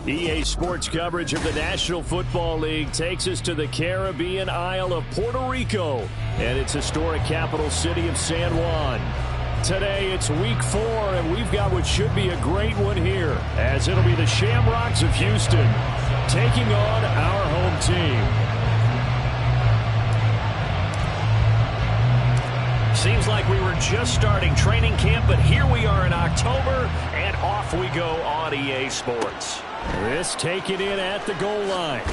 EA Sports coverage of the National Football League takes us to the Caribbean Isle of Puerto Rico and its historic capital city of San Juan. Today it's week 4, and we've got what should be a great one here, as it'll be the Shamrocks of Houston taking on our home team. Seems like we were just starting training camp, but here we are in October, and off we go on EA Sports. This taken in at the goal line.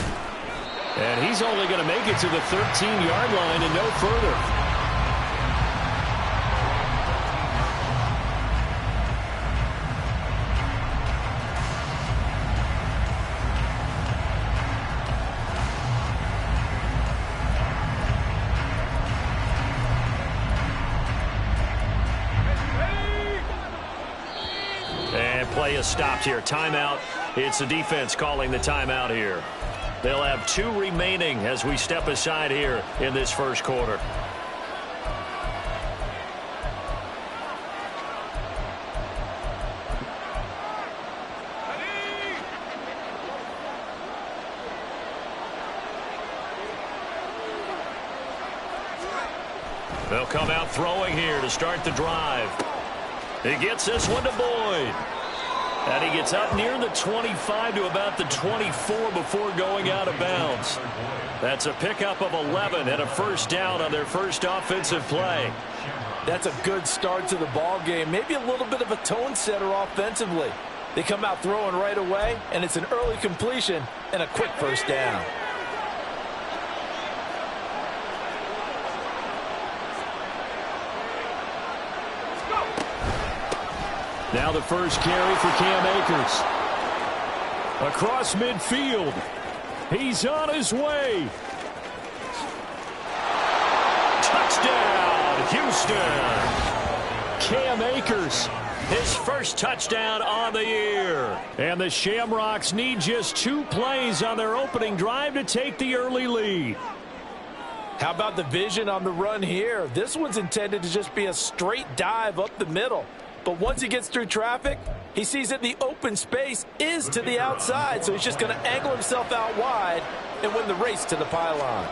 And he's only going to make it to the 13-yard line and no further. And play is stopped here. Timeout. It's the defense calling the timeout here. They'll have 2 remaining as we step aside here in this first quarter. They'll come out throwing here to start the drive. He gets this one to Boyd. And he gets up near the 25 to about the 24 before going out of bounds. That's a pickup of 11 and a first down on their first offensive play. That's a good start to the ball game. Maybe a little bit of a tone setter offensively. They come out throwing right away, and it's an early completion and a quick first down. Now the first carry for Cam Akers. Across midfield. He's on his way. Touchdown, Houston. Cam Akers, his first touchdown on the year. And the Shamrocks need just 2 plays on their opening drive to take the early lead. How about the vision on the run here? This one's intended to just be a straight dive up the middle. But once he gets through traffic, he sees that the open space is to the outside, so he's just going to angle himself out wide and win the race to the pylon.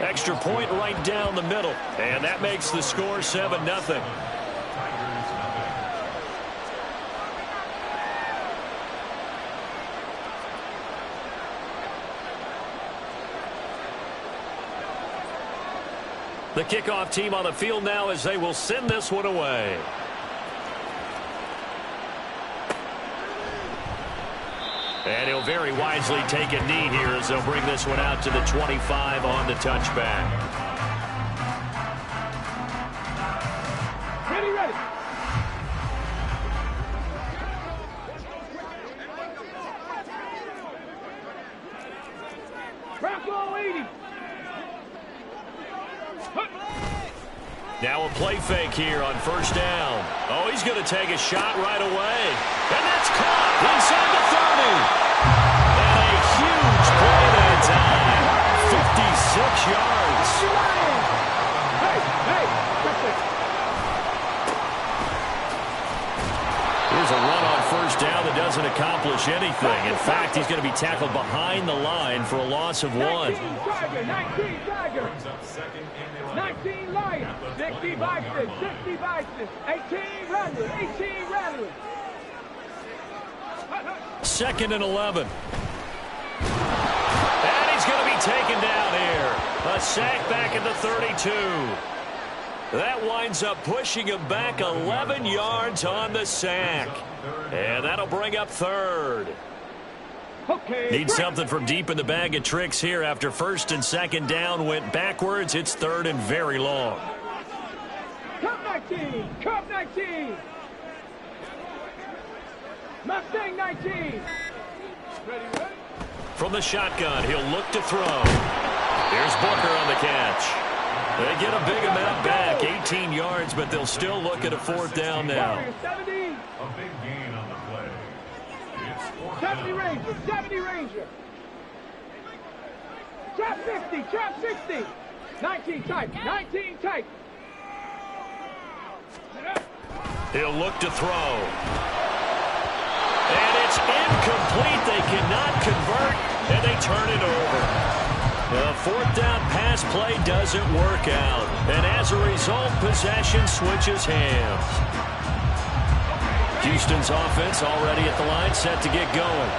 Extra point right down the middle, and that makes the score 7-0. The kickoff team on the field now as they will send this one away. And he'll very wisely take a knee here as they'll bring this one out to the 25 on the touchback. Ready, ready. Bronco 80. Now a play fake here on first down. Oh, he's going to take a shot right away. And that's caught inside the 30. And a huge play that time. 56 yards. Hey, hey. Here's a run on first down that doesn't accomplish anything. In fact, he's going to be tackled behind the line for a loss of 1. 19 Tiger. 19 Lion. 60 Bison. 60 Bison. 18 Rattler. 18 Rattler. 2nd and 11. And he's going to be taken down here. A sack back at the 32. That winds up pushing him back 11 yards on the sack. And that'll bring up 3rd. Okay. Need something from deep in the bag of tricks here after 1st and 2nd down went backwards. It's 3rd and very long. Cup 19. Cup 19. Mustang 19. Ready, ready. From the shotgun, he'll look to throw. Here's Booker on the catch. They get a big amount back, 18 yards, but they'll still look at a 4th down now. 70. A big gain on the play. 70 Ranger, 70 Ranger. Trap 50, trap 60. 19 tight, 19 tight. He'll look to throw. And it's incomplete. They cannot convert, and they turn it over. The fourth down pass play doesn't work out. And as a result, possession switches hands. Houston's offense already at the line, set to get going.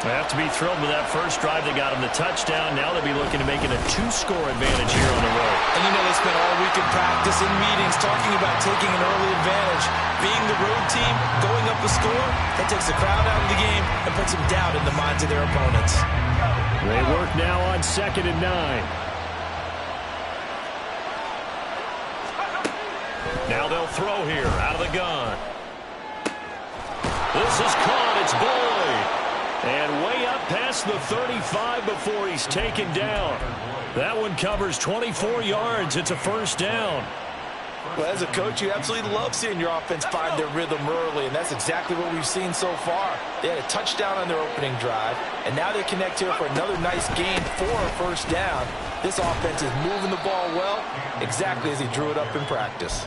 They have to be thrilled with that first drive. They got them the touchdown. Now they'll be looking to make it a 2-score advantage here on the road. And you know they spent all week in practice and meetings talking about taking an early advantage. Being the road team, going up a score, that takes the crowd out of the game and puts some doubt in the minds of their opponents. They work now on 2nd and 9. Now they'll throw here out of the gun. This is caught. It's Boyd. And way up past the 35 before he's taken down. That one covers 24 yards. It's a first down. Well, as a coach, you absolutely love seeing your offense find their rhythm early, and that's exactly what we've seen so far. They had a touchdown on their opening drive, and now they connect here for another nice gain for a first down. This offense is moving the ball well, exactly as he drew it up in practice.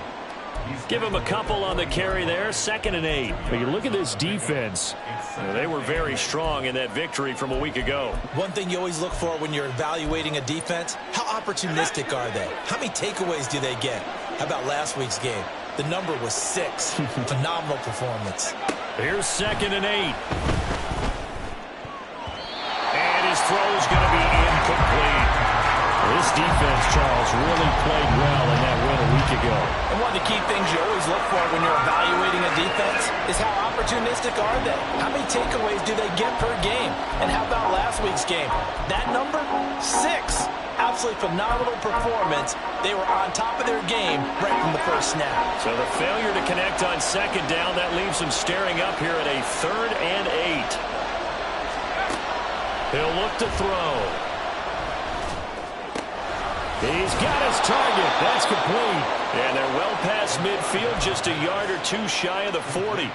Give him a couple on the carry there, 2nd and 8. But you look at this defense. They were very strong in that victory from a week ago. One thing you always look for when you're evaluating a defense, how opportunistic are they? How many takeaways do they get? How about last week's game? The number was 6. Phenomenal performance. Here's 2nd and 8. And his throw's going to be incomplete. This defense, Charles, really played well in that win a week ago. And one of the key things you always look for when you're evaluating a defense is how opportunistic are they? How many takeaways do they get per game? And how about last week's game? That number, 6. Absolutely phenomenal performance. They were on top of their game right from the first snap. So the failure to connect on 2nd down, that leaves them staring up here at a 3rd and 8. He'll look to throw. He's got his target. That's complete. And they're well past midfield, just a yard or two shy of the 40.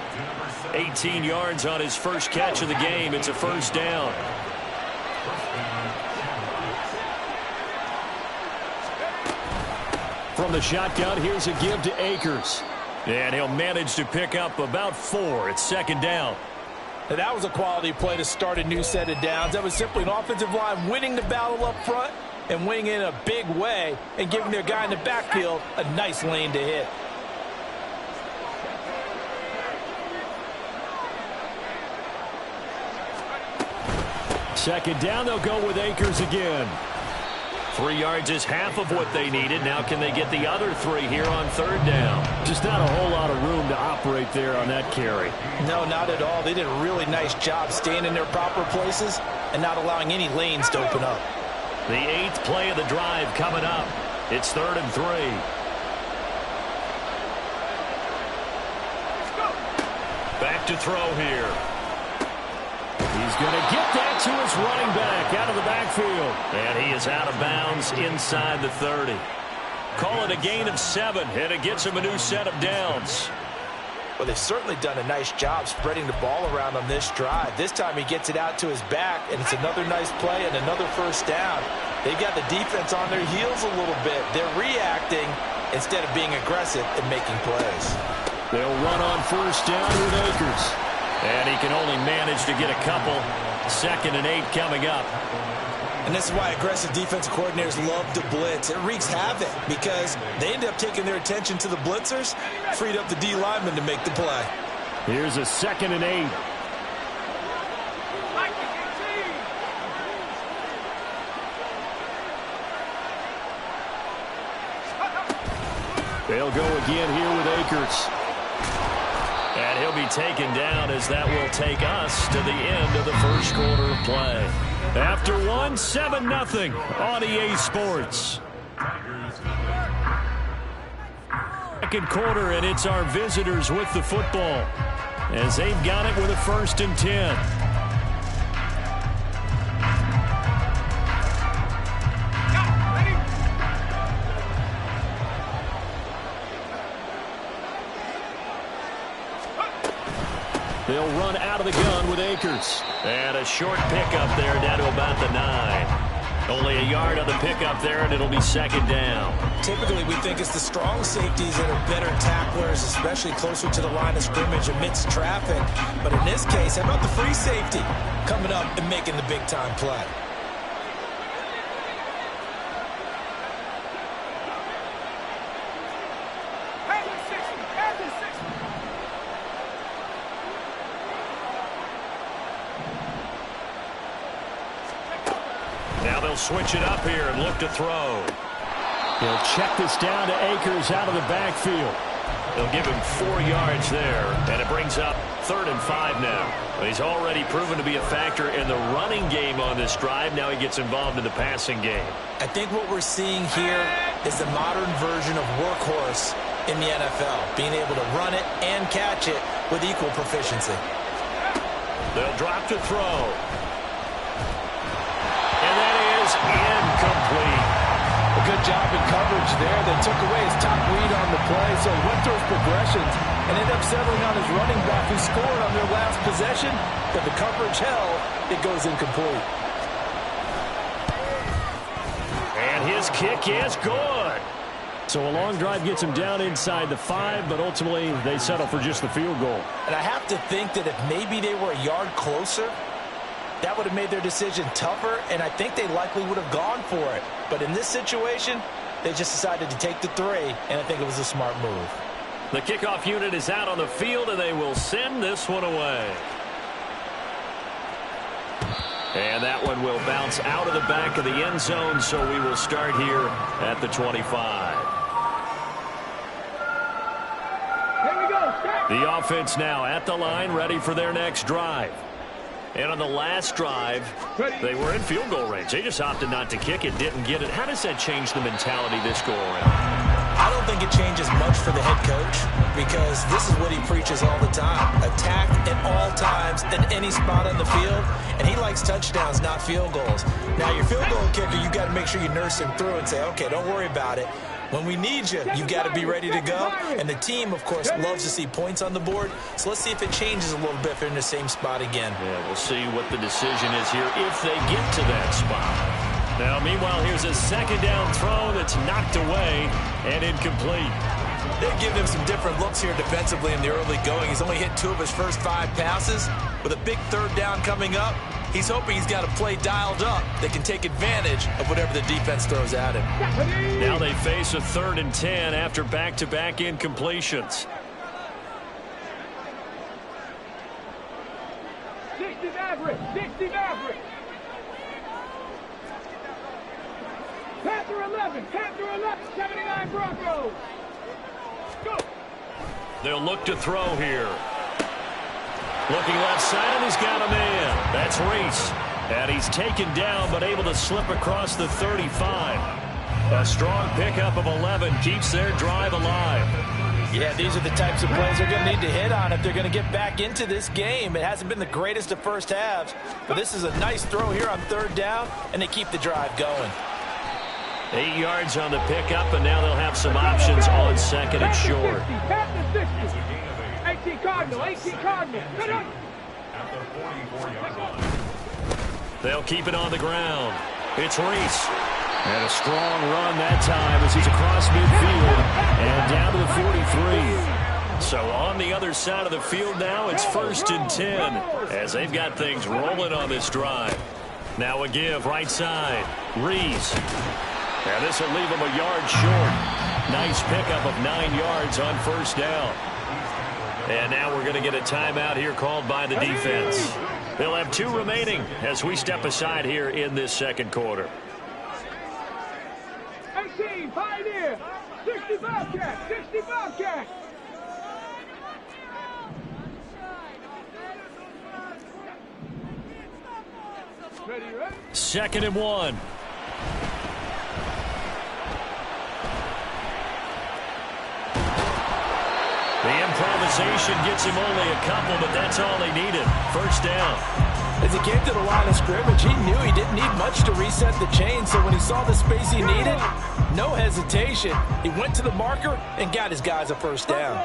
18 yards on his first catch of the game. It's a first down. From the shotgun, here's a give to Akers. And he'll manage to pick up about 4. It's 2nd down. Now that was a quality play to start a new set of downs. That was simply an offensive line winning the battle up front and winning in a big way and giving their guy in the backfield a nice lane to hit. Second down, they'll go with Akers again. 3 yards is half of what they needed. Now can they get the other 3 here on 3rd down? Just not a whole lot of room to operate there on that carry. No, not at all. They did a really nice job staying in their proper places and not allowing any lanes to open up. The 8th play of the drive coming up. It's 3rd and 3. Back to throw here. He's going to get that to his running back out of the backfield. And he is out of bounds inside the 30. Call it a gain of 7, and it gets him a new set of downs. Well, they've certainly done a nice job spreading the ball around on this drive. This time he gets it out to his back, and it's another nice play and another first down. They've got the defense on their heels a little bit. They're reacting instead of being aggressive and making plays. They'll run on first down with Akers. And he can only manage to get a couple. 2nd and 8 coming up. And this is why aggressive defensive coordinators love to blitz. It wreaks havoc because they end up taking their attention to the blitzers, freed up the D lineman to make the play. Here's a 2nd and 8. They'll go again here with Akers. And he'll be taken down as that will take us to the end of the first quarter of play. After 1, 7-0 on EA Sports. Second quarter, and it's our visitors with the football as they've got it with a 1st and 10. They'll run out of the gun with Akers. And a short pickup there down to about the 9. Only a yard on the pickup there, and it'll be second down. Typically, we think it's the strong safeties that are better tacklers, especially closer to the line of scrimmage amidst traffic. But in this case, how about the free safety coming up and making the big-time play? Now they'll switch it up here and look to throw. He'll check this down to Akers out of the backfield. They'll give him 4 yards there, and it brings up 3rd and 5 now. He's already proven to be a factor in the running game on this drive. Now he gets involved in the passing game. I think what we're seeing here is the modern version of workhorse in the NFL, being able to run it and catch it with equal proficiency. They'll drop to throw. And that is incomplete. A good job in coverage there. They took away his top read on the play, so he went through his progressions and ended up settling on his running back who scored on their last possession, but the coverage held. It goes incomplete. And his kick is good. So a long drive gets him down inside the 5, but ultimately they settle for just the field goal. And I have to think that if maybe they were a yard closer, that would have made their decision tougher, and I think they likely would have gone for it. But in this situation, they just decided to take the 3, and I think it was a smart move. The kickoff unit is out on the field, and they will send this one away. And that one will bounce out of the back of the end zone, so we will start here at the 25. Here we go. The offense now at the line, ready for their next drive. And on the last drive, they were in field goal range. They just opted not to kick it, didn't get it. How does that change the mentality this go around? I don't think it changes much for the head coach because this is what he preaches all the time. Attack at all times in any spot on the field, and he likes touchdowns, not field goals. Now, your field goal kicker, you got to make sure you nurse him through and say, okay, don't worry about it. When we need you, you've got to be ready to go. And the team, of course, loves to see points on the board. So let's see if it changes a little bit if they're in the same spot again. Yeah, we'll see what the decision is here if they get to that spot. Now, meanwhile, here's a second down throw that's knocked away and incomplete. They've given him some different looks here defensively in the early going. He's only hit 2 of his first 5 passes. With a big 3rd down coming up, he's hoping he's got a play dialed up that can take advantage of whatever the defense throws at him. Now they face a 3rd and 10 after back-to-back incompletions. 60 average. 60 average. Panther 11. Panther 11. 79 Broncos. Go. They'll look to throw here. Looking left side, and he's got a man. That's Reese. And he's taken down, but able to slip across the 35. A strong pickup of 11 keeps their drive alive. Yeah, these are the types of plays they're going to need to hit on if they're going to get back into this game. It hasn't been the greatest of first halves, but this is a nice throw here on 3rd down, and they keep the drive going. 8 yards on the pickup, and now they'll have some options on 2nd and short. 18 Cardinal, 18 Cardinal. They'll keep it on the ground. It's Reese. And a strong run that time as he's across midfield and down to the 43. So on the other side of the field now, it's 1st and 10 as they've got things rolling on this drive. Now a give right side. Reese. And this will leave him a yard short. Nice pickup of 9 yards on 1st down. And now we're going to get a timeout here called by the defense. They'll have 2 remaining as we step aside here in this 2nd quarter. 18 Pioneer. 60 Bobcat. 60 Bobcat. Ready? 2nd and 1. The improvisation gets him only a couple, but that's all he needed. 1st down. As he came to the line of scrimmage, he knew he didn't need much to reset the chain, so when he saw the space he needed, no hesitation. He went to the marker and got his guys a 1st down.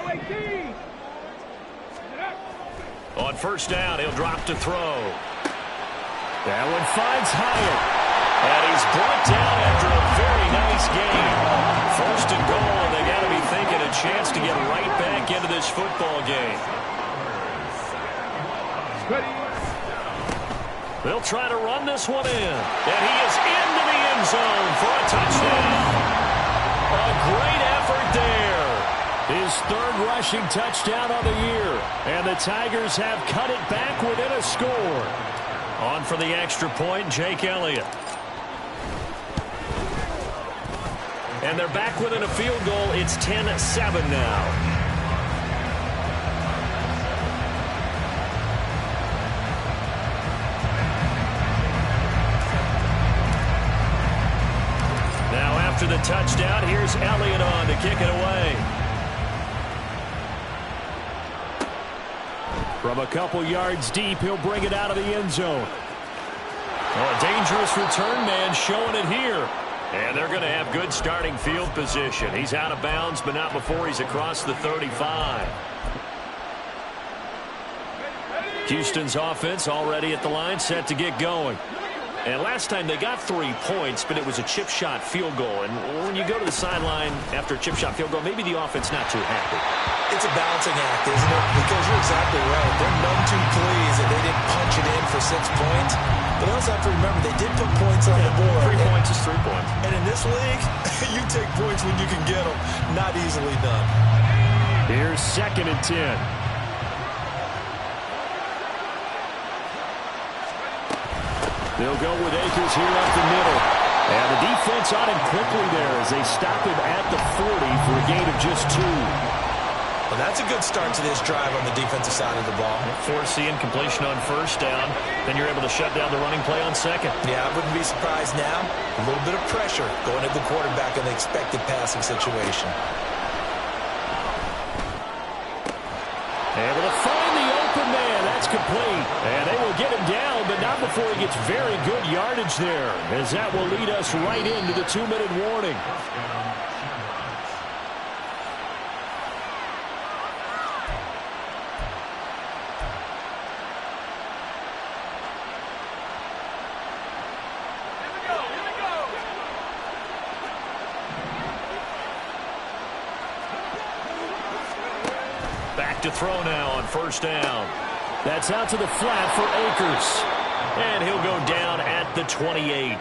On 1st down, he'll drop to throw. That one finds Hyatt. And he's brought down after a very nice game. First and goal, and they got to be thinking a chance to get right back into this football game. They'll try to run this one in. And he is into the end zone for a touchdown. A great effort there. His third rushing touchdown of the year. And the Tigers have cut it back within a score. On for the extra point, Jake Elliott. And they're back within a field goal. It's 10-7 now. After the touchdown, here's Elliott on to kick it away. From a couple yards deep, he'll bring it out of the end zone. Oh, a dangerous return man showing it here. And they're going to have good starting field position. He's out of bounds, but not before he's across the 35. Houston's offense already at the line, set to get going. And last time they got 3 points, but it was a chip shot field goal. And when you go to the sideline after a chip shot field goal, maybe the offense not too happy. It's a balancing act, isn't it? Because you're exactly right. They're none too pleased that they didn't punch it in for 6 points. But also have to remember they did put points on the board. 3 points is 3 points. And in this league, you take points when you can get them. Not easily done. Here's 2nd and 10. They'll go with Akers here up the middle. And the defense on him quickly there as they stop him at the 40 for a gain of just 2. Well, that's a good start to this drive on the defensive side of the ball. Forcing completion on first down. Then you're able to shut down the running play on second. Yeah, I wouldn't be surprised now. A little bit of pressure going at the quarterback in the expected passing situation. Able to find the open man. That's complete. And they will get him down, but not before he gets very good yardage there, as that will lead us right into the 2-minute warning. Back to throw now on first down. That's out to the flat for Akers. And he'll go down at the 28.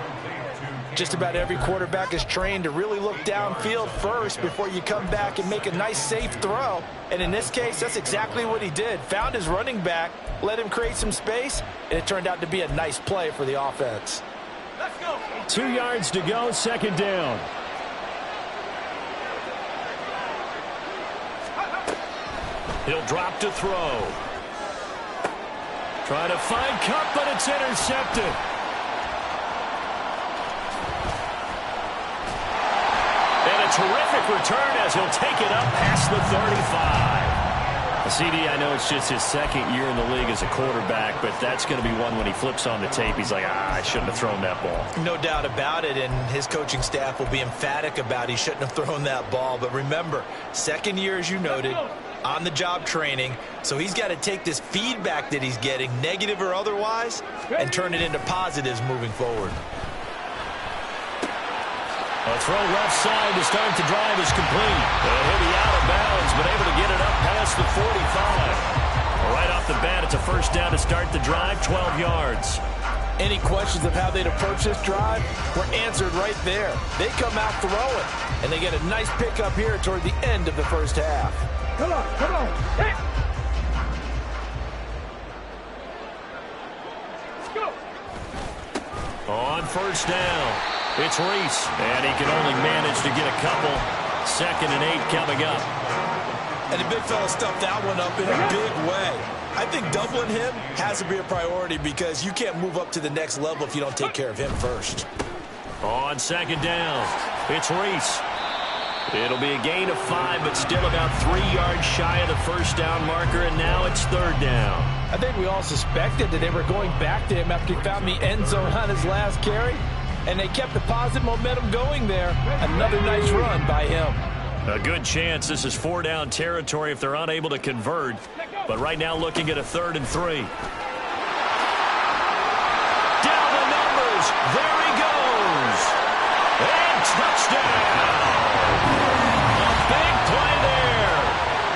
Just about every quarterback is trained to really look downfield first before you come back and make a nice, safe throw. And in this case, that's exactly what he did. Found his running back, let him create some space, and it turned out to be a nice play for the offense. Let's go. 2 yards to go, 2nd down. He'll drop to throw. Trying to find Cup, but it's intercepted. And a terrific return as he'll take it up past the 35. CD, I know it's just his 2nd year in the league as a quarterback, but that's going to be one when he flips on the tape. He's like, I shouldn't have thrown that ball. No doubt about it, and his coaching staff will be emphatic about he shouldn't have thrown that ball. But remember, 2nd year, as you noted, on-the-job training, so he's got to take this feedback that he's getting, negative or otherwise, and turn it into positives moving forward. A throw left side to start the drive is complete. And he'll be out of bounds, but able to get it up past the 45. Right off the bat, it's a first down to start the drive, 12 yards. Any questions of how they'd approach this drive were answered right there. They come out throwing, and they get a nice pickup here toward the end of the first half. Come on, come on. Hey. Let's go. On first down, it's Reese, and he can only manage to get a couple. 2nd and 8 coming up. And the big fella stuffed that one up in a big way. I think doubling him has to be a priority because you can't move up to the next level if you don't take care of him first. On 2nd down, it's Reese. It'll be a gain of 5, but still about 3 yards shy of the first down marker, and now it's 3rd down. I think we all suspected that they were going back to him after he found the end zone on his last carry, and they kept the positive momentum going there. Another nice run by him. A good chance this is 4-down territory if they're unable to convert, but right now looking at a 3rd and 3. Down the numbers. There he goes. Touchdown! A big play there.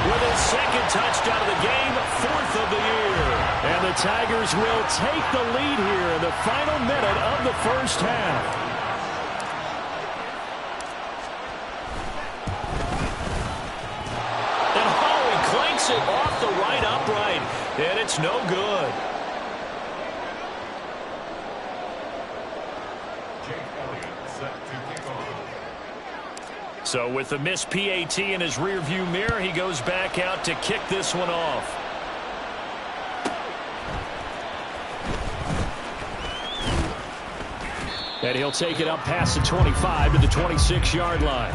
With his second touchdown of the game, 4th of the year. And the Tigers will take the lead here in the final minute of the first half. And Howie clanks it off the right upright. And it's no good. So with the missed PAT in his rearview mirror, he goes back out to kick this one off. And he'll take it up past the 25 to the 26-yard line.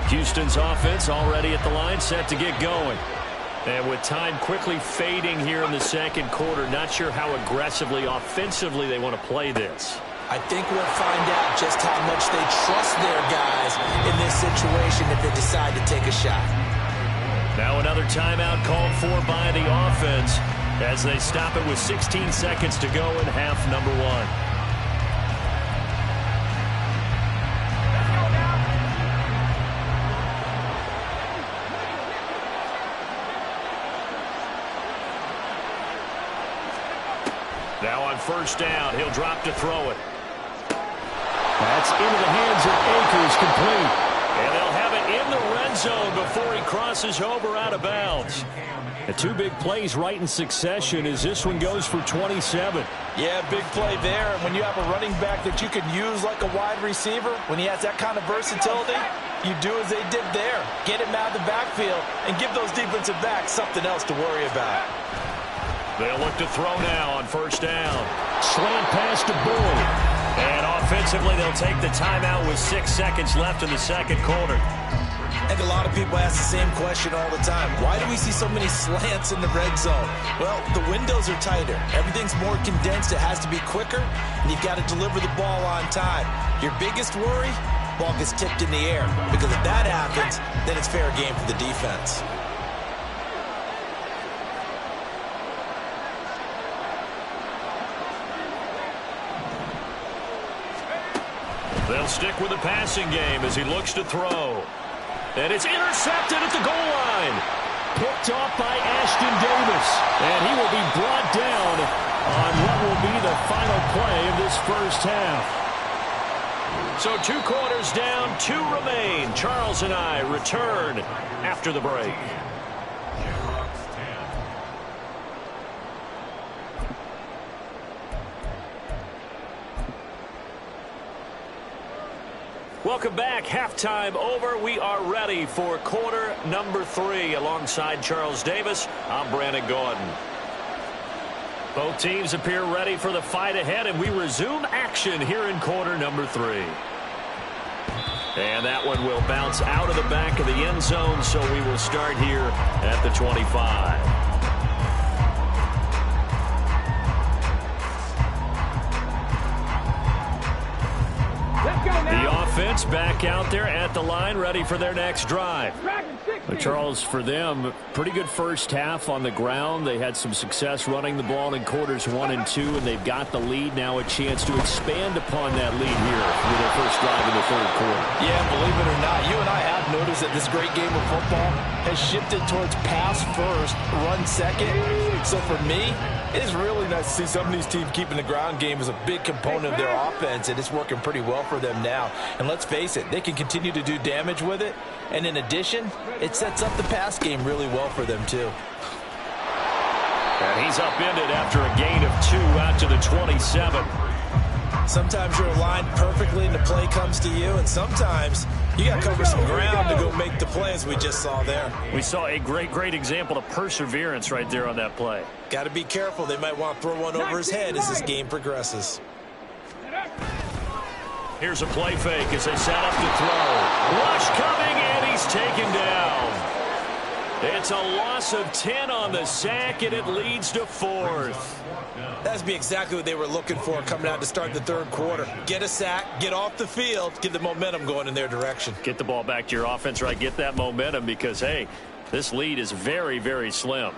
Houston's offense already at the line, set to get going. And with time quickly fading here in the second quarter, not sure how aggressively, offensively they want to play this. I think we'll find out just how much they trust their guys in this situation if they decide to take a shot. Now another timeout called for by the offense as they stop it with 16 seconds to go in half number 1. Now on first down, he'll drop to throw it. That's into the hands of Akers, complete. And they'll have it in the red zone before he crosses over out of bounds. The 2 big plays right in succession as this one goes for 27. Yeah, big play there. And when you have a running back that you can use like a wide receiver, when he has that kind of versatility, you do as they did there. Get him out of the backfield and give those defensive backs something else to worry about. They'll look to throw now on first down. Slant pass to Boyd. And offensively, they'll take the timeout with 6 seconds left in the second quarter. I think a lot of people ask the same question all the time. Why do we see so many slants in the red zone? Well, the windows are tighter. Everything's more condensed. It has to be quicker, and you've got to deliver the ball on time. Your biggest worry? Ball gets tipped in the air. Because if that happens, then it's fair game for the defense. They'll stick with the passing game as he looks to throw. And it's intercepted at the goal line. Picked off by Ashton Davis. And he will be brought down on what will be the final play of this first half. So 2 quarters down, 2 remain. Charles and I return after the break. Welcome back. Halftime over. We are ready for quarter number 3. Alongside Charles Davis, I'm Brandon Gordon. Both teams appear ready for the fight ahead, and we resume action here in quarter number 3. And that one will bounce out of the back of the end zone, so we will start here at the 25. The offense back out there at the line, ready for their next drive. Charles, for them, pretty good first half on the ground. They had some success running the ball in quarters 1 and 2, and they've got the lead now, a chance to expand upon that lead here with their first drive in the third quarter. Yeah, believe it or not, you and I have noticed that this great game of football has shifted towards pass first, run second. So for me, it's really nice to see some of these teams keeping the ground game as a big component of their offense, and it's working pretty well for them now. And let's face it, they can continue to do damage with it. And in addition, it sets up the pass game really well for them, too. And he's upended after a gain of 2 out to the 27. Sometimes you're aligned perfectly and the play comes to you, and sometimes you got to cover some ground to go make the play, as we just saw there. We saw a great example of perseverance right there on that play. Got to be careful. They might want to throw one over his head as this game progresses. Here's a play fake as they set up to throw. Rush coming, and he's taken down. It's a loss of 10 on the sack, and it leads to 4th. That'd be exactly what they were looking for coming out to start the third quarter. Get a sack, get off the field, get the momentum going in their direction. Get the ball back to your offense, right? Get that momentum because, hey, this lead is very slim.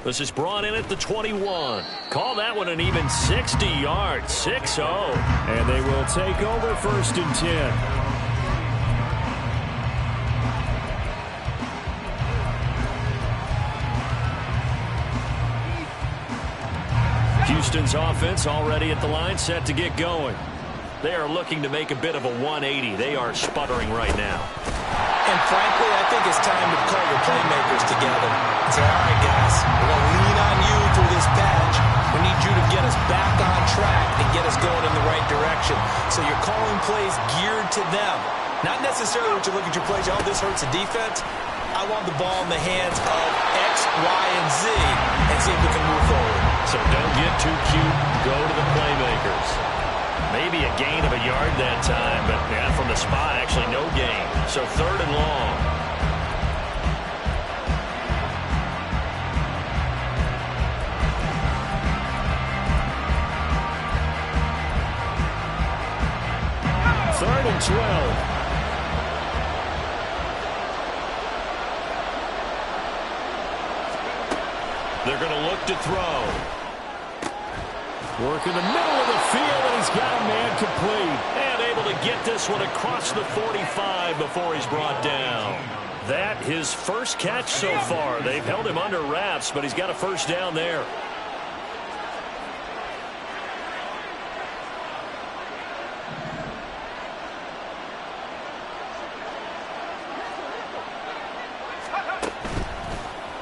This is brought in at the 21. Call that one an even 60 yards, 6-0. And they will take over 1st and 10. Houston's offense already at the line, set to get going. They are looking to make a bit of a 180. They are sputtering right now. And frankly, I think it's time to call your playmakers together and say, all right, guys, we're going to lean on you through this patch. We need you to get us back on track and get us going in the right direction. So you're calling plays geared to them. Not necessarily what you look at your plays, oh, this hurts the defense. I want the ball in the hands of X, Y, and Z and see if we can move forward. So don't get too cute. Go to the playmakers. Maybe a gain of a yard that time, but yeah, from the spot, actually no gain. So 3rd and long. Third and 12. They're going to look to throw. Work in the middle of the field, and he's got a man complete. And able to get this one across the 45 before he's brought down. That his first catch so far. They've held him under wraps, but he's got a first down there.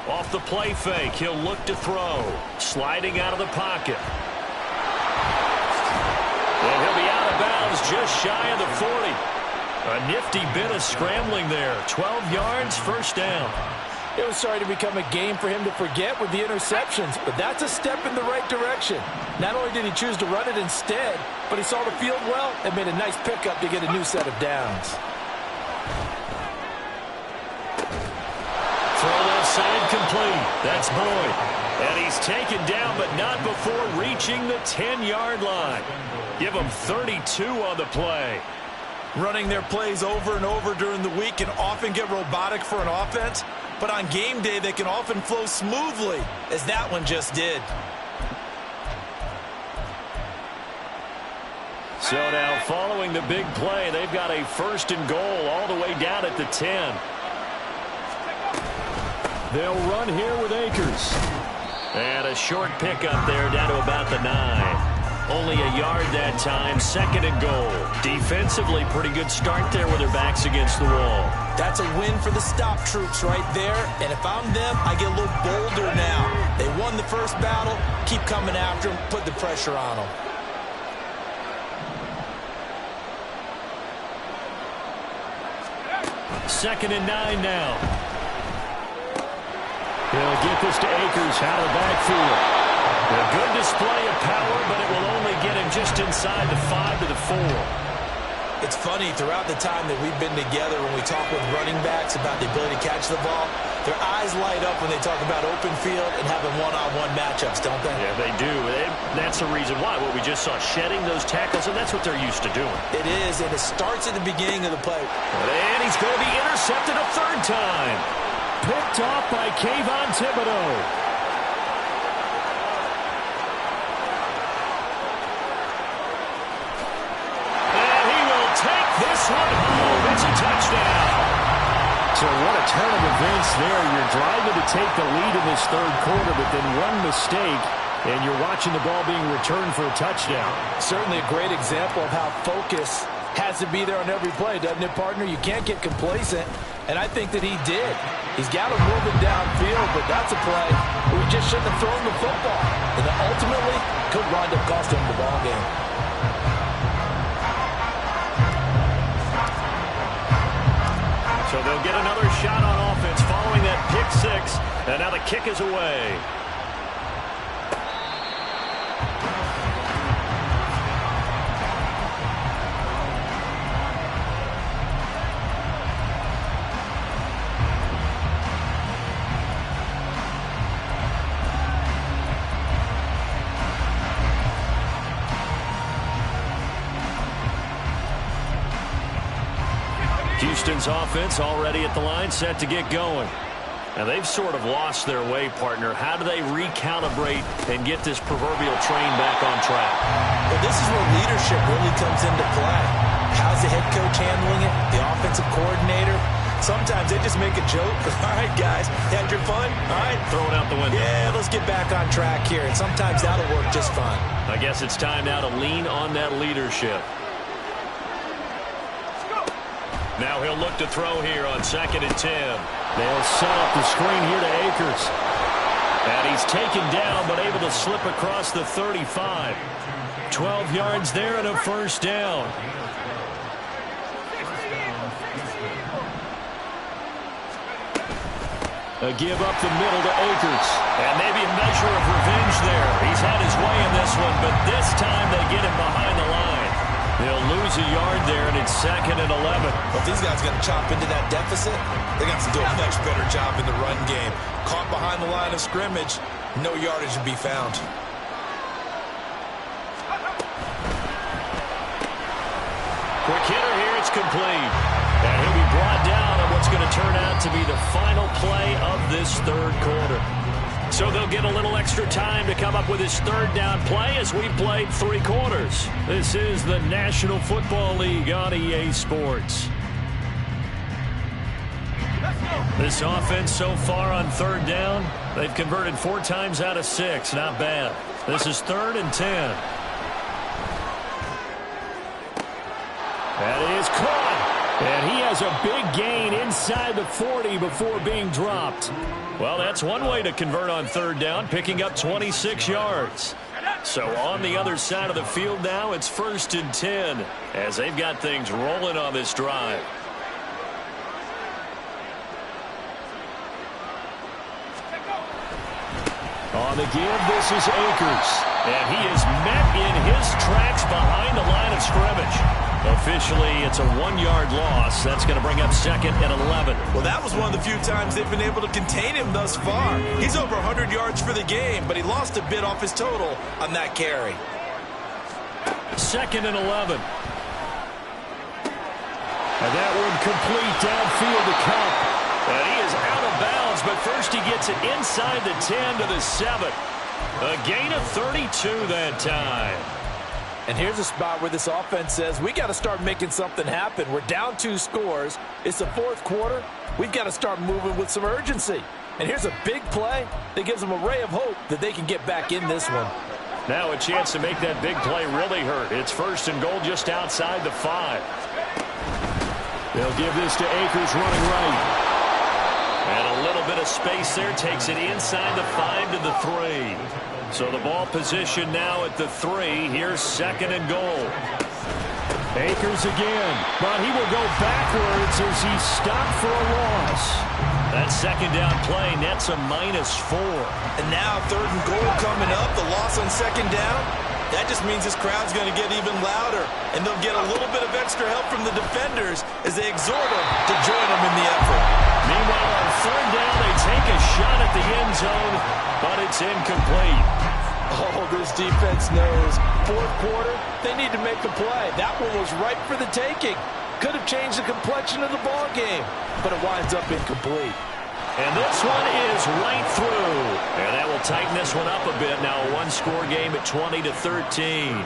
Off the play fake, he'll look to throw. Sliding out of the pocket. And he'll be out of bounds just shy of the 40. A nifty bit of scrambling there. 12 yards, first down. It was starting to become a game for him to forget with the interceptions, but that's a step in the right direction. Not only did he choose to run it instead, but he saw the field well and made a nice pickup to get a new set of downs. Throw left side complete. That's Boyd. And he's taken down, but not before reaching the 10-yard line. Give him 32 on the play. Running their plays over and over during the week can often get robotic for an offense, but on game day they can often flow smoothly, as that one just did. So now following the big play, they've got a 1st and goal all the way down at the 10. They'll run here with Akers. And a short pickup there down to about the 9. Only a yard that time, 2nd and goal. Defensively, pretty good start there with their backs against the wall. That's a win for the stop troops right there. And if I'm them, I get a little bolder now. They won the first battle. Keep coming after them. Put the pressure on them. Second and 9 now. He'll get this to Akers out of the backfield. A good display of power, but it will only get him just inside the 5 to the 4. It's funny, throughout the time that we've been together, when we talk with running backs about the ability to catch the ball, their eyes light up when they talk about open field and having one-on-one matchups, don't they? Yeah, they do. That's the reason why. What we just saw, shedding those tackles, and that's what they're used to doing. It is, and it starts at the beginning of the play. And he's going to be intercepted a 3rd time. Picked off by Kayvon Thibodeau. This one home. It's a touchdown. So what a turn of events there. You're driving to take the lead in this 3rd quarter, but then one mistake, and you're watching the ball being returned for a touchdown. Certainly a great example of how focus has to be there on every play, doesn't it, partner? You can't get complacent, and I think that he did. He's got to move it downfield, but that's a play where he just shouldn't have thrown the football, and ultimately could wind up costing him the ball game. So they'll get another shot on offense following that pick 6. And now the kick is away. Houston's offense already at the line, set to get going. And they've sort of lost their way, partner. How do they recalibrate and get this proverbial train back on track? Well, this is where leadership really comes into play. How's the head coach handling it? The offensive coordinator? Sometimes they just make a joke. All right, guys, had your fun? All right. Throw it out the window. Yeah, let's get back on track here. And sometimes that'll work just fine. I guess it's time now to lean on that leadership. Now he'll look to throw here on 2nd and 10. They'll set up the screen here to Akers. And he's taken down, but able to slip across the 35. 12 yards there and a first down. A give up the middle to Akers. And maybe a measure of revenge there. He's had his way in this one, but this time they get him behind the line. They'll lose a yard there, and it's 2nd and 11. Well, if these guys are going to chop into that deficit, they're going to have to do a much better job in the run game. Caught behind the line of scrimmage, no yardage to be found. Quick hitter here, it's complete. And he'll be brought down on what's going to turn out to be the final play of this third quarter. So they'll get a little extra time to come up with his third down play as we played 3 quarters. This is the National Football League on EA Sports. This offense so far on 3rd down, they've converted 4 times out of 6. Not bad. This is 3rd and 10. That is caught. And he has a big gain inside the 40 before being dropped. Well, that's one way to convert on 3rd down, picking up 26 yards. So on the other side of the field now, it's 1st and 10 as they've got things rolling on this drive. On the give, this is Akers. And he is met in his tracks behind the line of scrimmage. Officially, it's a 1-yard loss. That's going to bring up 2nd and 11. Well, that was one of the few times they've been able to contain him thus far. He's over 100 yards for the game, but he lost a bit off his total on that carry. 2nd and 11. And that one complete downfield to Cup. And he is out of bounds, but first he gets it inside the 10 to the 7. A gain of 32 that time. And here's a spot where this offense says, we got to start making something happen. We're down 2 scores. It's the 4th quarter. We've got to start moving with some urgency. And here's a big play that gives them a ray of hope that they can get back in this one. Now a chance to make that big play really hurt. It's 1st and goal just outside the 5. They'll give this to Akers running right. And a little bit of space there takes it inside the 5 to the 3. So the ball position now at the 3. Here's 2nd and goal. Akers again, but he will go backwards as he's stopped for a loss. That 2nd down play nets a -4. And now 3rd and goal coming up. The loss on 2nd down. That just means this crowd's going to get even louder. And they'll get a little bit of extra help from the defenders as they exhort them to join them in the effort. Meanwhile, on 3rd down, they take a shot at the end zone, but it's incomplete. Oh, this defense knows. 4th quarter, they need to make a play. That one was ripe for the taking. Could have changed the complexion of the ball game, but it winds up incomplete. And this one is right through. And that will tighten this one up a bit. Now a 1-score game at 20-13.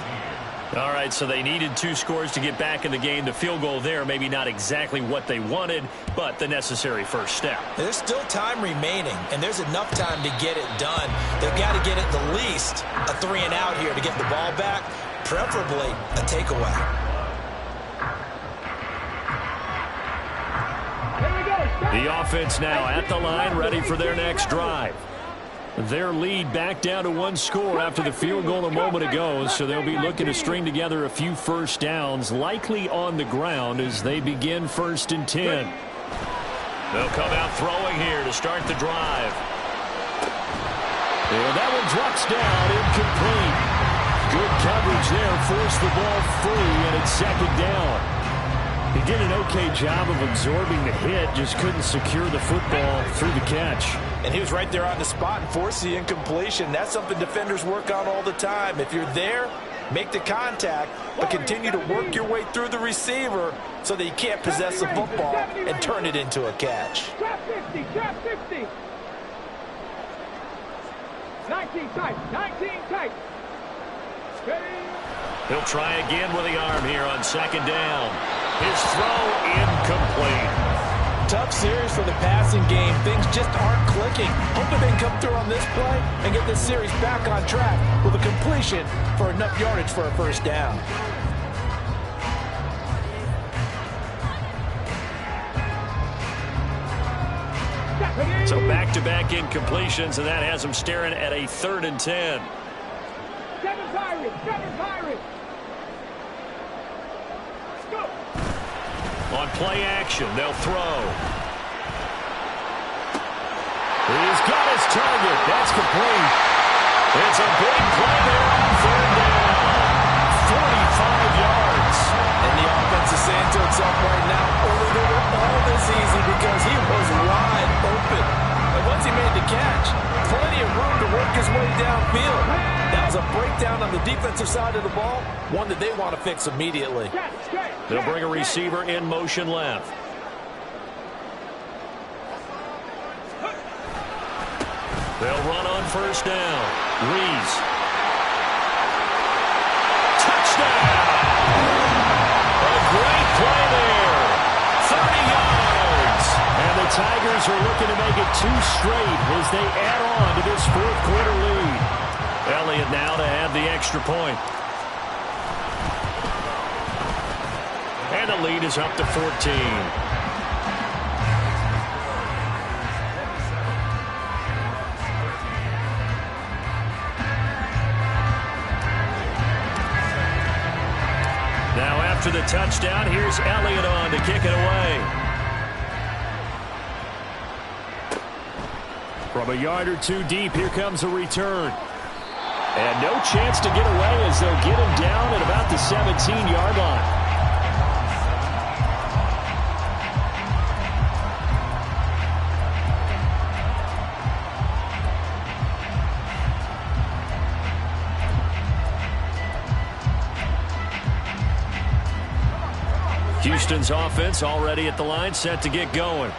All right, so they needed 2 scores to get back in the game. The field goal there, maybe not exactly what they wanted, but the necessary first step. There's still time remaining, and there's enough time to get it done. They've got to get at the least a 3-and-out here to get the ball back, preferably a takeaway. The offense now at the line, ready for their next drive. Their lead back down to 1 score after the field goal a moment ago, so they'll be looking to string together a few first downs, likely on the ground as they begin 1st and 10. They'll come out throwing here to start the drive. And that one drops down, incomplete. Good coverage there, forced the ball free, and it's 2nd down. He did an okay job of absorbing the hit, just couldn't secure the football through the catch. And he was right there on the spot and forced the incompletion. That's something defenders work on all the time. If you're there, Make the contact, but continue to work your way through the receiver so that you can't possess the football and turn it into a catch. Trap 50, trap 50. 19 tight, 19 tight. Ready? He'll try again with the arm here on second down. His throw incomplete. Tough series for the passing game. Things just aren't clicking. Hoping they can come through on this play and get this series back on track with a completion for enough yardage for a first down. So back-to-back incompletions, and that has him staring at a 3rd and 10. 7 Pirates, 7 Pirates. Go. On play action, they'll throw. He's got his target. That's complete. It's a big play there on 3rd down. 45 yards. And the offense is saying to itself right now, only they were all this easy because he was wide open. And once he made the catch, plenty of room to work his way downfield. That was a breakdown on the defensive side of the ball, one that they want to fix immediately. They'll bring a receiver in motion left. They'll run on first down. Reese. Touchdown! A great play there. 30 yards. And the Tigers are looking to make it 2 straight as they add on to this 4th quarter lead. Elliott now to have the extra point. And the lead is up to 14. Now after the touchdown, here's Elliott on to kick it away. From a yard or 2 deep, here comes a return. And no chance to get away as they'll get him down at about the 17-yard line. Houston's offense already at the line, set to get going.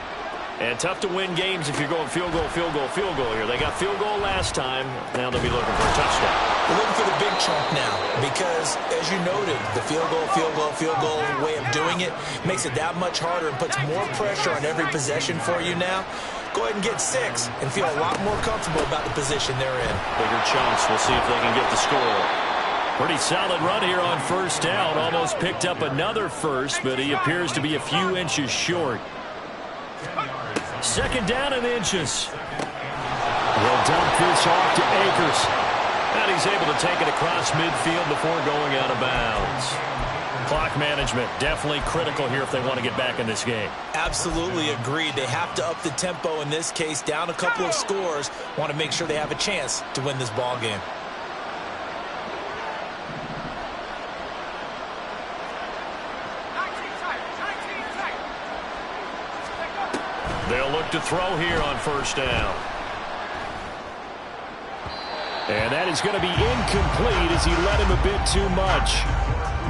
And tough to win games if you're going field goal, field goal, field goal here. They got field goal last time. Now they'll be looking for a touchdown. They're looking for the big chunk now because, as you noted, the field goal way of doing it makes it that much harder and puts more pressure on every possession for you now. Go ahead and get 6 and feel a lot more comfortable about the position they're in. Bigger chunks. We'll see if they can get the score. Pretty solid run here on first down. Almost picked up another first, but he appears to be a few inches short. 2nd down and inches. He'll dump this off to Akers. And he's able to take it across midfield before going out of bounds. Clock management definitely critical here if they want to get back in this game. Absolutely agreed. They have to up the tempo in this case, down a couple of scores. Want to make sure they have a chance to win this ball game. They'll look to throw here on first down. And that is going to be incomplete as he led him a bit too much.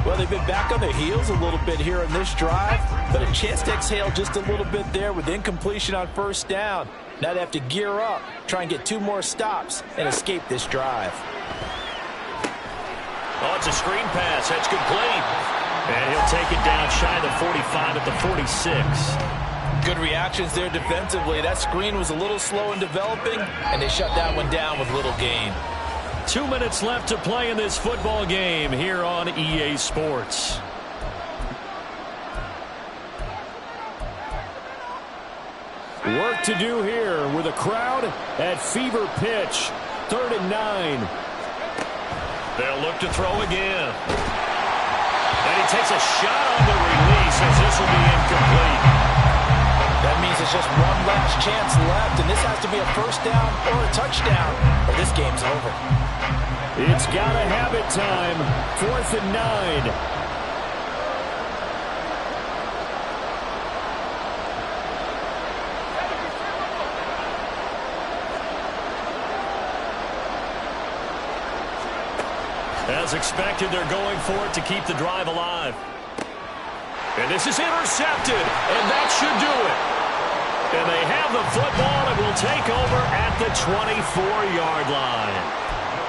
Well, they've been back on their heels a little bit here in this drive, but a chance to exhale just a little bit there with incompletion on first down. Now they have to gear up, try and get 2 more stops, and escape this drive. Oh, it's a screen pass. That's complete. And he'll take it down shy of the 45 at the 46. Good reactions there defensively. That screen was a little slow in developing, and they shut that one down with little gain. 2 minutes left to play in this football game here on EA Sports. Work to do here with a crowd at fever pitch. 3rd and 9. They'll look to throw again. And he takes a shot on the release as this will be incomplete. That means it's just one last chance left, and this has to be a first down or a touchdown, or this game's over. It's got to have it time. 4th and 9. And As expected, they're going for it to keep the drive alive. And this is intercepted, and that should do it. And they have the football and will take over at the 24-yard line.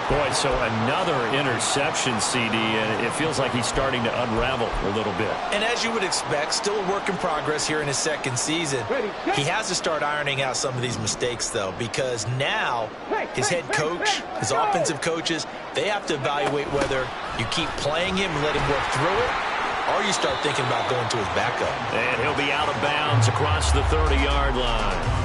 Boy, so another interception, CD, and it feels like he's starting to unravel a little bit. And as you would expect, still a work in progress here in his second season. He has to start ironing out some of these mistakes, though, because now his head coach, his offensive coaches, they have to evaluate whether you keep playing him and let him work through it, or you start thinking about going to his backup. And he'll be out of bounds across the 30-yard line.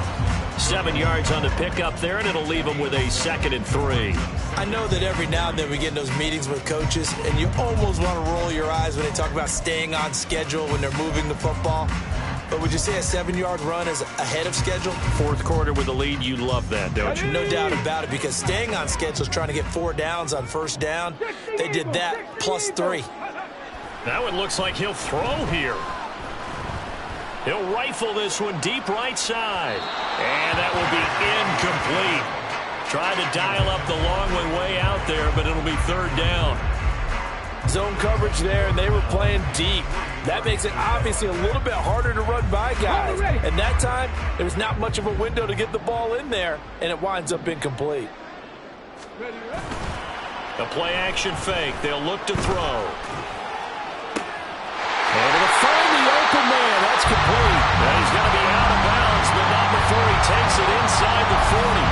7 yards on the pickup there, and it'll leave him with a 2nd and 3. I know that every now and then we get in those meetings with coaches, and you almost want to roll your eyes when they talk about staying on schedule when they're moving the football. But would you say a 7-yard run is ahead of schedule? Fourth quarter with the lead, you love that, don't you? No doubt about it, because staying on schedule is trying to get 4 downs on first down. They did that +3. That one looks like he'll throw here. He'll rifle this one deep right side. And that will be incomplete. Tried to dial up the long one way out there, but it'll be 3rd down. Zone coverage there, and they were playing deep. That makes it obviously a little bit harder to run by guys. And that time, there was not much of a window to get the ball in there, and it winds up incomplete. The play action fake. They'll look to throw. Able to find the open man. That's complete. And he's going to be out of bounds, but not before he takes it inside the 40.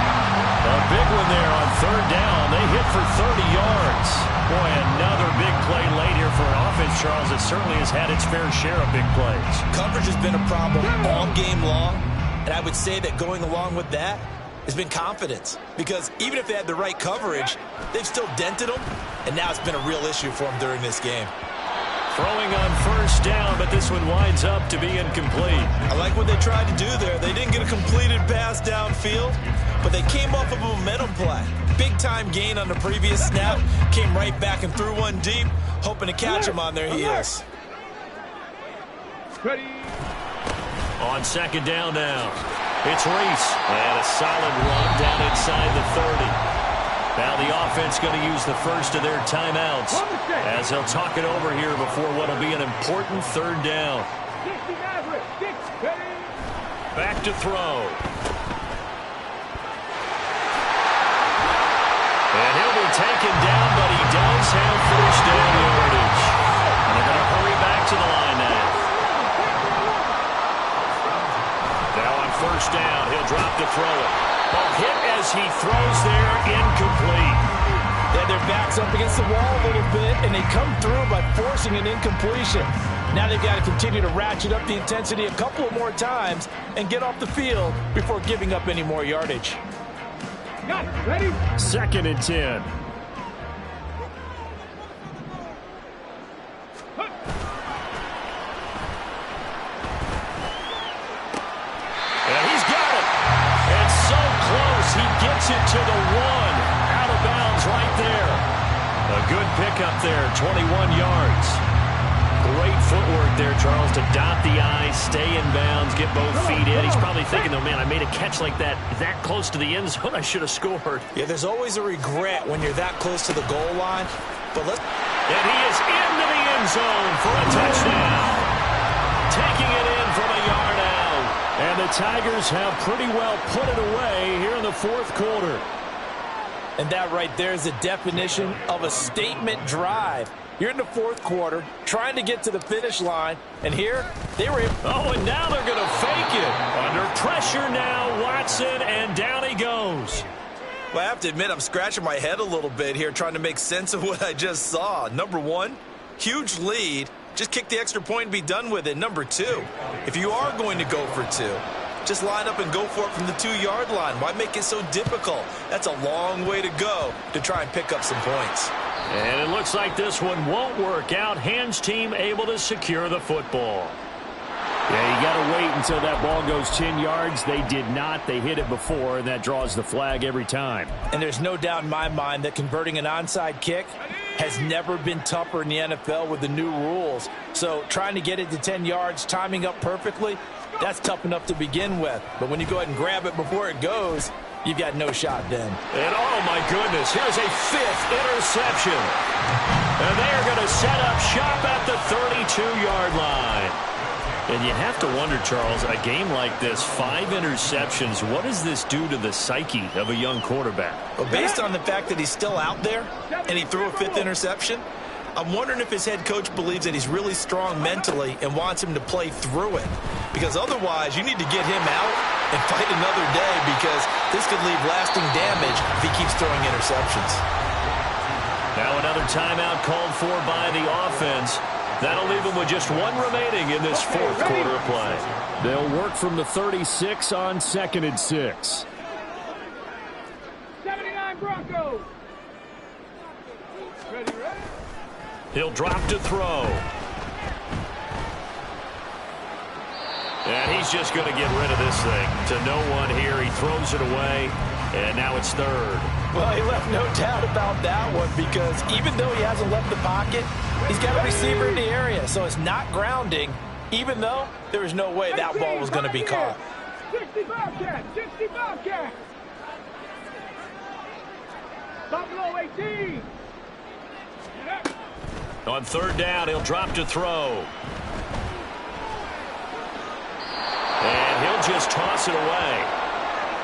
A big one there on 3rd down. They hit for 30 yards. Boy, another big play late here for an offense, Charles, that certainly has had its fair share of big plays. Coverage has been a problem all game long, and I would say that going along with that has been confidence. Because even if they had the right coverage, they've still dented them, and now it's been a real issue for them during this game. Throwing on 1st down, but this one winds up to be incomplete. I like what they tried to do there. They didn't get a completed pass downfield, but they came off of a momentum play. Big-time gain on the previous snap. Came right back and threw one deep, hoping to catch them on their heels. On 2nd down now, it's Reese. And a solid run down inside the 30. Now the offense going to use the first of their timeouts as they'll talk it over here before what will be an important 3rd down. Back to throw. And he'll be taken down, but he does have 1st down yardage. And they're going to hurry back to the line now. Now on 1st down, he'll drop to throw it. Ball hit as he throws there, incomplete. They had their backs up against the wall a little bit, and they come through by forcing an incompletion. Now they've got to continue to ratchet up the intensity a couple of more times and get off the field before giving up any more yardage. Got it. Ready? 2nd and 10. He gets it to the 1. Out of bounds right there. A good pickup there, 21 yards. Great footwork there, Charles, to dot the I, stay in bounds, get both feet in. He's probably thinking, oh, man, I made a catch like that close to the end zone. I should have scored. Yeah, there's always a regret when you're that close to the goal line. But and he is into the end zone for a touchdown. Taking it in from a yard out. And the Tigers have pretty well put it away here in the 4th quarter. And that right there is the definition of a statement drive. You're in the 4th quarter, trying to get to the finish line, and here they were. Oh, and now they're going to fake it. Under pressure now, Watson, and down he goes. Well, I have to admit, I'm scratching my head a little bit here, trying to make sense of what I just saw. Number 1, huge lead. Just kick the extra point and be done with it. Number 2, if you are going to go for 2, just line up and go for it from the 2-yard line. Why make it so difficult? That's a long way to go to try and pick up some points. And it looks like this one won't work out. Hands team able to secure the football. Yeah, you got to wait until that ball goes 10 yards. They did not. They hit it before, and that draws the flag every time. And there's no doubt in my mind that converting an onside kick has never been tougher in the NFL with the new rules. So trying to get it to 10 yards, timing up perfectly, that's tough enough to begin with. But when you go ahead and grab it before it goes, you've got no shot then. And oh my goodness, here's a 5th interception. And they are going to set up shop at the 32-yard line. And you have to wonder, Charles, a game like this, 5 interceptions, what does this do to the psyche of a young quarterback? Well, based on the fact that he's still out there and he threw a 5th interception, I'm wondering if his head coach believes that he's really strong mentally and wants him to play through it. Because otherwise, you need to get him out and fight another day, because this could leave lasting damage if he keeps throwing interceptions. Now another timeout called for by the offense. That'll leave them with just 1 remaining in this 4th quarter of play. They'll work from the 36 on 2nd and 6. 79 Broncos. Ready. He'll drop to throw. And he's just going to get rid of this thing to no one here. He throws it away, and now it's 3rd. Well, he left no doubt about that one, because even though he hasn't left the pocket, he's got a receiver in the area, so it's not grounding, even though there was no way that ball was going to be caught. 60 Bobcat, 60 Bobcat. Buffalo 18. On 3rd down, he'll drop to throw. And he'll just toss it away.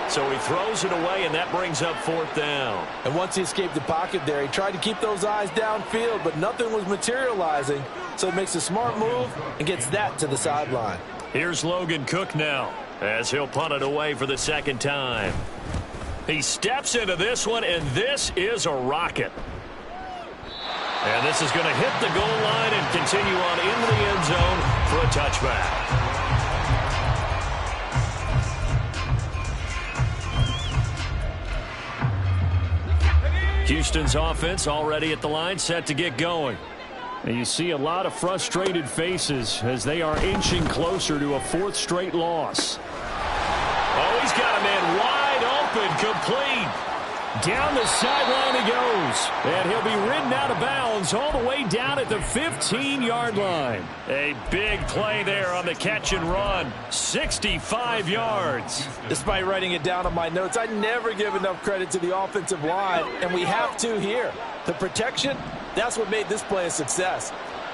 So he throws it away, and that brings up 4th down. And once he escaped the pocket there, he tried to keep those eyes downfield, but nothing was materializing. So he makes a smart move and gets that to the sideline. Here's Logan Cook now, as he'll punt it away for the 2nd time. He steps into this one, and this is a rocket. And this is going to hit the goal line and continue on into the end zone for a touchback. Houston's offense already at the line, set to get going. And you see a lot of frustrated faces as they are inching closer to a 4th straight loss. Oh, he's got a man wide open, complete. Down the sideline he goes. And he'll be ridden out of bounds all the way down at the 15-yard line. A big play there on the catch and run. 65 yards. Despite writing it down on my notes, I never give enough credit to the offensive line, and we have to here. The protection, that's what made this play a success.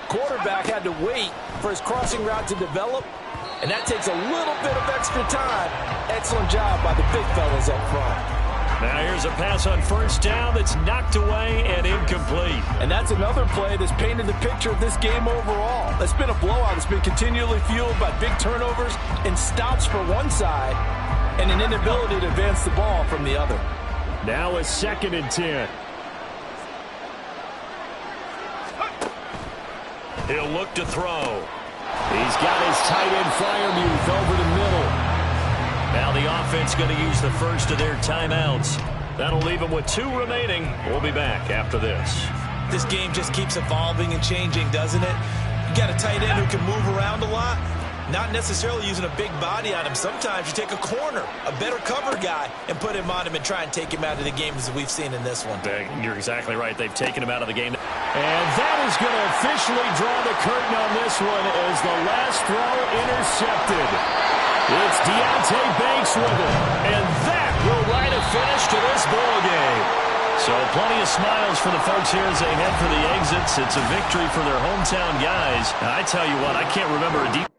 Quarterback had to wait for his crossing route to develop, and that takes a little bit of extra time. Excellent job by the big fellas up front. Now here's a pass on 1st down that's knocked away and incomplete. And that's another play that's painted the picture of this game overall. It's been a blowout. It's been continually fueled by big turnovers and stops for one side and an inability to advance the ball from the other. Now a 2nd and 10. He'll look to throw. He's got his tight end Fryermuth over the middle. Now the offense going to use the first of their timeouts. That'll leave them with 2 remaining. We'll be back after this. This game just keeps evolving and changing, doesn't it? You got a tight end who can move around a lot, not necessarily using a big body on him. Sometimes you take a corner, a better cover guy, and put him on him and try and take him out of the game, as we've seen in this one. You're exactly right. They've taken him out of the game. And that is going to officially draw the curtain on this one as the last throw intercepted. It's Deontay Banks with it. And that will write a finish to this ball game. So plenty of smiles for the folks here as they head for the exits. It's a victory for their hometown guys. And I tell you what, I can't remember a deep